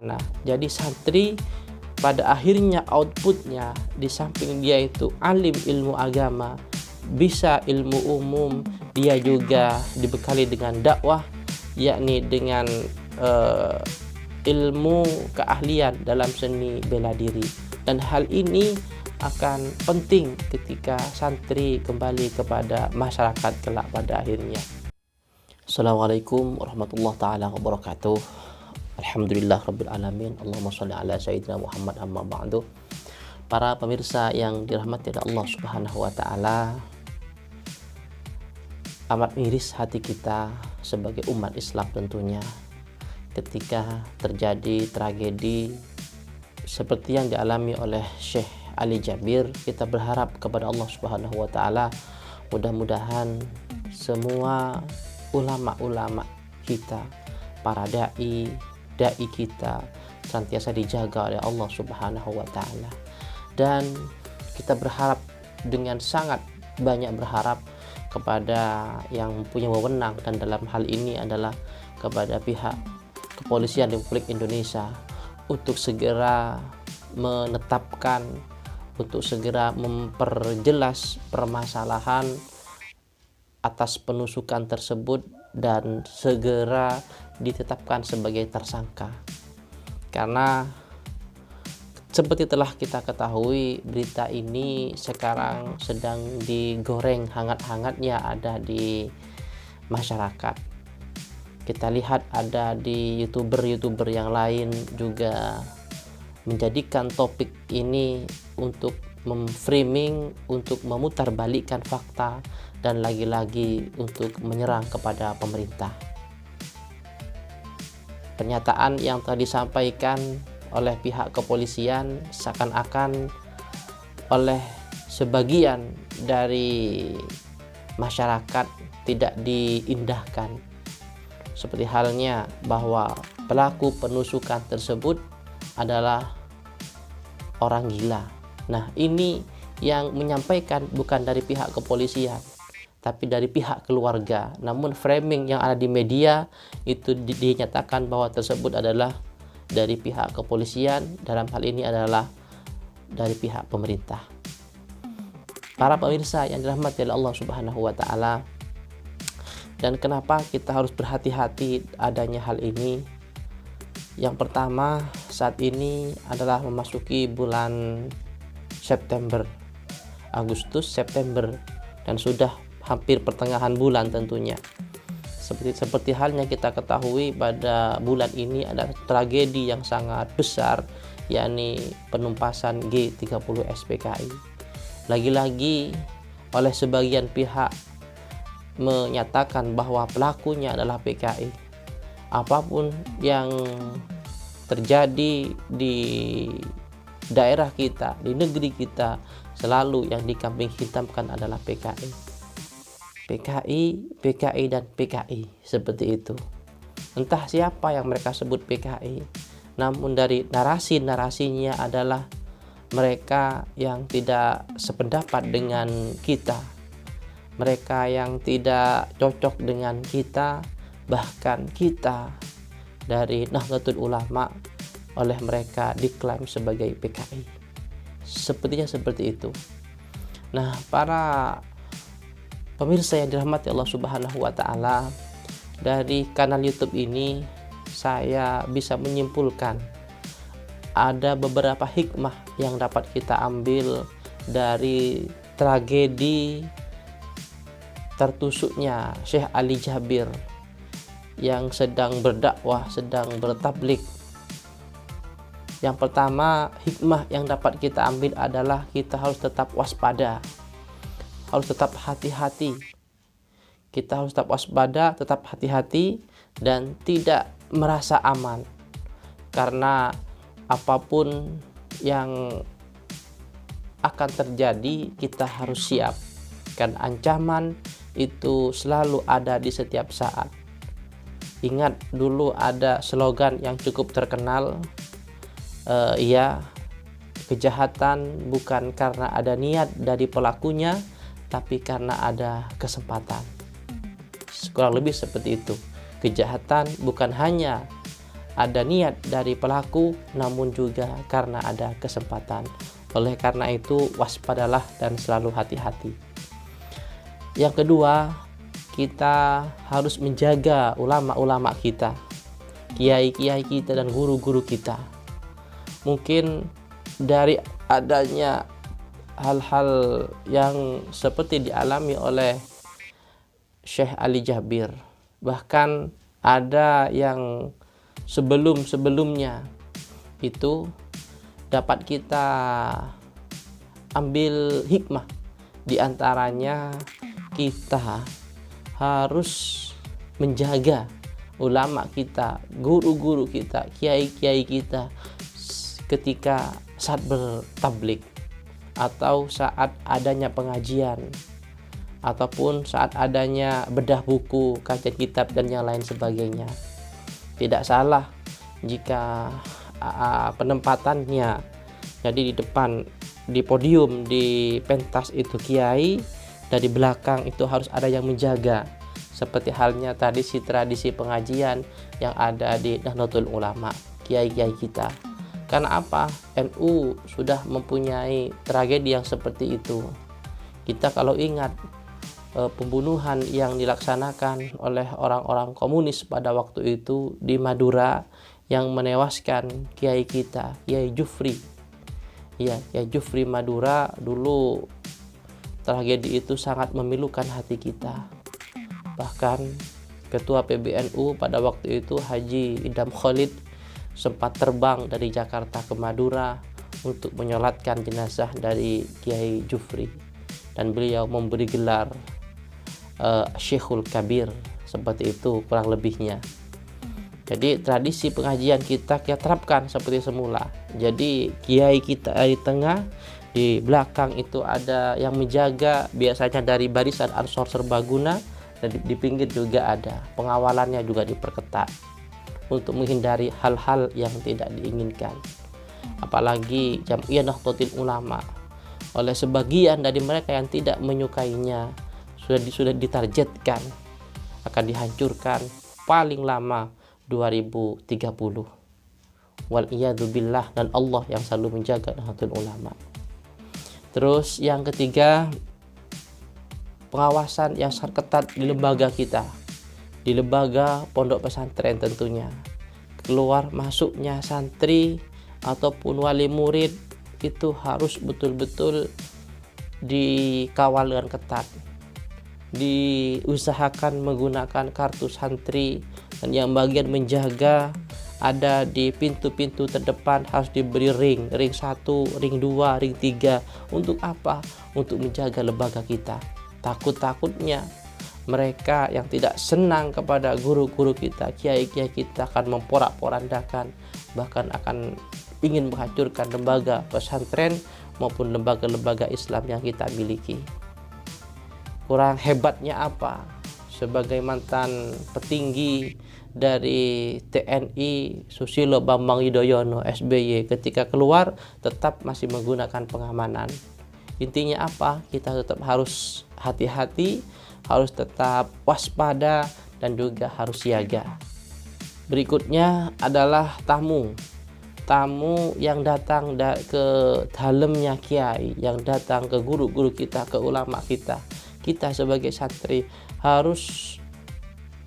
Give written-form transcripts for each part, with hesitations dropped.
Nah, jadi santri pada akhirnya outputnya di samping dia itu alim ilmu agama, bisa ilmu umum, dia juga dibekali dengan dakwah, yakni dengan ilmu keahlian dalam seni bela diri. Dan hal ini akan penting ketika santri kembali kepada masyarakat kelak pada akhirnya. Assalamualaikum warahmatullahi taala wabarakatuh. Alhamdulillah rabbil alamin. Allahumma sholli ala sayyidina Muhammad amma ba'du. Para pemirsa yang dirahmati oleh Allah Subhanahu wa taala, amat miris hati kita sebagai umat Islam tentunya ketika terjadi tragedi seperti yang dialami oleh Syekh Ali Jabir. Kita berharap kepada Allah Subhanahu wa taala, mudah-mudahan semua ulama-ulama kita, para dai kita senantiasa dijaga oleh Allah Subhanahu wa taala. Dan kita berharap, dengan sangat banyak berharap kepada yang punya wewenang, dan dalam hal ini adalah kepada pihak Kepolisian Republik Indonesia, untuk segera menetapkan, untuk segera memperjelas permasalahan atas penusukan tersebut dan segera ditetapkan sebagai tersangka. Karena seperti telah kita ketahui, berita ini sekarang sedang digoreng hangat-hangatnya ada di masyarakat. Kita lihat ada di youtuber yang lain juga menjadikan topik ini untuk memframing, untuk memutarbalikkan fakta, dan lagi-lagi untuk menyerang kepada pemerintah. Pernyataan yang telah disampaikan oleh pihak kepolisian seakan-akan oleh sebagian dari masyarakat tidak diindahkan, seperti halnya bahwa pelaku penusukan tersebut adalah orang gila. Nah, ini yang menyampaikan bukan dari pihak kepolisian, tapi dari pihak keluarga. Namun framing yang ada di media itu dinyatakan bahwa tersebut adalah dari pihak kepolisian, dalam hal ini adalah dari pihak pemerintah. Para pemirsa yang dirahmati oleh Allah Subhanahu wa taala, dan kenapa kita harus berhati-hati adanya hal ini? Yang pertama, saat ini adalah memasuki bulan September, Agustus, September, dan sudah hampir pertengahan bulan tentunya. Seperti halnya kita ketahui, pada bulan ini ada tragedi yang sangat besar, yakni penumpasan G30 SPKI. Lagi-lagi oleh sebagian pihak menyatakan bahwa pelakunya adalah PKI. Apapun yang terjadi di daerah kita, di negeri kita, selalu yang dikambing hitamkan adalah PKI. PKI dan PKI, seperti itu. Entah siapa yang mereka sebut PKI, namun dari narasi-narasinya adalah mereka yang tidak sependapat dengan kita, mereka yang tidak cocok dengan kita, bahkan kita dari Nahdlatul Ulama oleh mereka diklaim sebagai PKI. Sepertinya seperti itu. Nah, para pemirsa yang dirahmati Allah Subhanahu wa taala, dari kanal YouTube ini saya bisa menyimpulkan ada beberapa hikmah yang dapat kita ambil dari tragedi tertusuknya Syekh Ali Jabir yang sedang berdakwah, sedang bertablik. Yang pertama, hikmah yang dapat kita ambil adalah kita harus tetap waspada, harus tetap hati-hati. Kita harus tetap waspada, tetap hati-hati, dan tidak merasa aman. Karena apapun yang akan terjadi, kita harus siap. Kan ancaman itu selalu ada di setiap saat. Ingat dulu ada slogan yang cukup terkenal, kejahatan bukan karena ada niat dari pelakunya, tapi karena ada kesempatan. Kurang lebih seperti itu. Kejahatan bukan hanya ada niat dari pelaku, namun juga karena ada kesempatan. Oleh karena itu, waspadalah dan selalu hati-hati. Yang kedua, kita harus menjaga ulama-ulama kita, kiai-kiai kita dan guru-guru kita. Mungkin dari adanya hal-hal yang seperti dialami oleh Syekh Ali Jabir, bahkan ada yang sebelum-sebelumnya itu dapat kita ambil hikmah. Di antaranya kita harus menjaga ulama kita, guru-guru kita, kiai-kiai kita ketika saat bertablik atau saat adanya pengajian ataupun saat adanya bedah buku, kajian kitab dan yang lain sebagainya. Tidak salah jika penempatannya jadi di depan, di podium, di pentas itu kiai, dari belakang itu harus ada yang menjaga, seperti halnya tradisi pengajian yang ada di Nahdlatul Ulama, kiai-kiai kita. Karena apa? NU sudah mempunyai tragedi yang seperti itu. Kita kalau ingat pembunuhan yang dilaksanakan oleh orang-orang komunis pada waktu itu di Madura yang menewaskan kiai kita, Kiai Jufri. Ya, Kiai Jufri Madura dulu, tragedi itu sangat memilukan hati kita. Bahkan Ketua PBNU pada waktu itu Haji Idam Khalid sempat terbang dari Jakarta ke Madura untuk menyolatkan jenazah dari Kiai Jufri, dan beliau memberi gelar Syekhul Kabir, seperti itu kurang lebihnya. Jadi tradisi pengajian kita terapkan seperti semula. Jadi kiai kita di tengah, di belakang itu ada yang menjaga, biasanya dari barisan Ansor Serbaguna, dan di pinggir juga ada. Pengawalannya juga diperketat untuk menghindari hal-hal yang tidak diinginkan. Apalagi Jam'iyah Nahdlatul Ulama, oleh sebagian dari mereka yang tidak menyukainya, sudah ditargetkan akan dihancurkan paling lama 2030. Wal'iyadzubillah, dan Allah yang selalu menjaga Nahdlatul Ulama. Terus yang ketiga, pengawasan yang sangat ketat di lembaga kita, di lembaga pondok pesantren tentunya. Keluar masuknya santri ataupun wali murid itu harus betul-betul dikawal dengan ketat. Diusahakan menggunakan kartu santri, dan yang bagian menjaga ada di pintu-pintu terdepan harus diberi ring 1, ring 2, ring 3. Untuk apa? Untuk menjaga lembaga kita. Takut-takutnya mereka yang tidak senang kepada guru-guru kita, kiai-kiai kita akan memporak-porandakan, bahkan akan ingin menghancurkan lembaga pesantren maupun lembaga-lembaga Islam yang kita miliki. Kurang hebatnya apa? Sebagai mantan petinggi dari TNI, Susilo Bambang Yudhoyono SBY, ketika keluar tetap masih menggunakan pengamanan. Intinya apa? Kita tetap harus hati-hati, harus tetap waspada, dan juga harus siaga. Berikutnya adalah tamu yang datang ke dalamnya kiai, yang datang ke guru-guru kita, ke ulama kita. Kita sebagai santri harus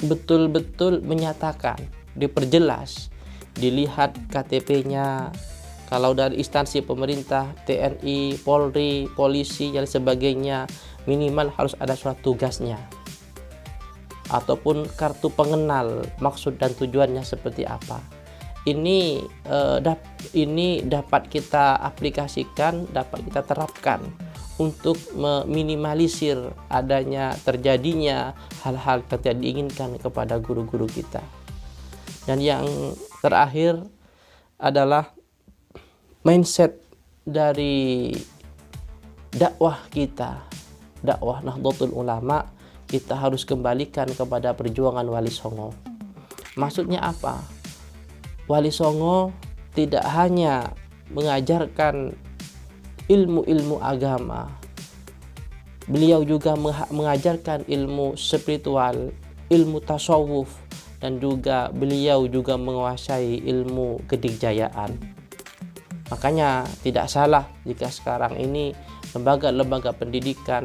betul-betul menyatakan, diperjelas, dilihat KTP-nya. Kalau dari instansi pemerintah, TNI, Polri, polisi, dan sebagainya, minimal harus ada surat tugasnya ataupun kartu pengenal, maksud dan tujuannya seperti apa. Ini dapat kita aplikasikan, dapat kita terapkan untuk meminimalisir adanya terjadinya hal-hal yang tidak diinginkan kepada guru-guru kita. Dan yang terakhir adalah mindset dari dakwah kita, dakwah Nahdlatul Ulama, kita harus kembalikan kepada perjuangan Wali Songo. Maksudnya apa? Wali Songo tidak hanya mengajarkan ilmu-ilmu agama, beliau juga mengajarkan ilmu spiritual, ilmu tasawuf, dan juga beliau juga menguasai ilmu kedikjayaan. Makanya tidak salah jika sekarang ini lembaga-lembaga pendidikan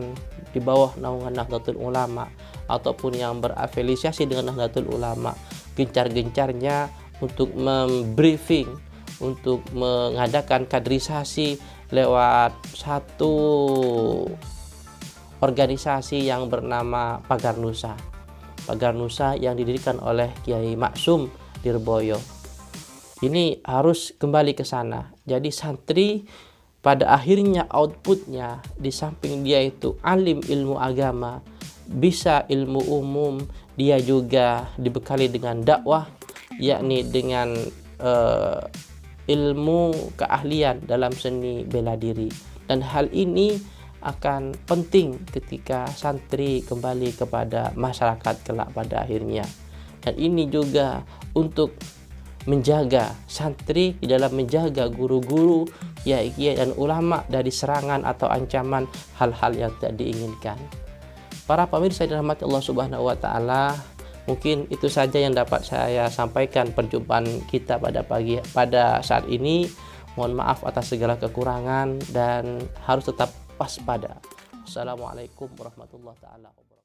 di bawah naungan Nahdlatul Ulama ataupun yang berafiliasi dengan Nahdlatul Ulama gencar-gencarnya untuk membriefing, untuk mengadakan kaderisasi lewat satu organisasi yang bernama Pagar Nusa. Pagar Nusa yang didirikan oleh Kiai Maksum Lirboyo. Ini harus kembali ke sana. Jadi santri pada akhirnya outputnya, di samping dia itu alim ilmu agama, bisa ilmu umum, dia juga dibekali dengan dakwah, yakni dengan ilmu keahlian dalam seni bela diri. Dan hal ini akan penting ketika santri kembali kepada masyarakat kelak pada akhirnya. Dan ini juga untuk menjaga santri di dalam menjaga guru-guru, kiai dan ulama dari serangan atau ancaman hal-hal yang tidak diinginkan. Para pemirsa yang dirahmati Allah Subhanahu wa taala, mungkin itu saja yang dapat saya sampaikan perjumpaan kita pada saat ini. Mohon maaf atas segala kekurangan dan harus tetap waspada. Assalamualaikum warahmatullahi wabarakatuh.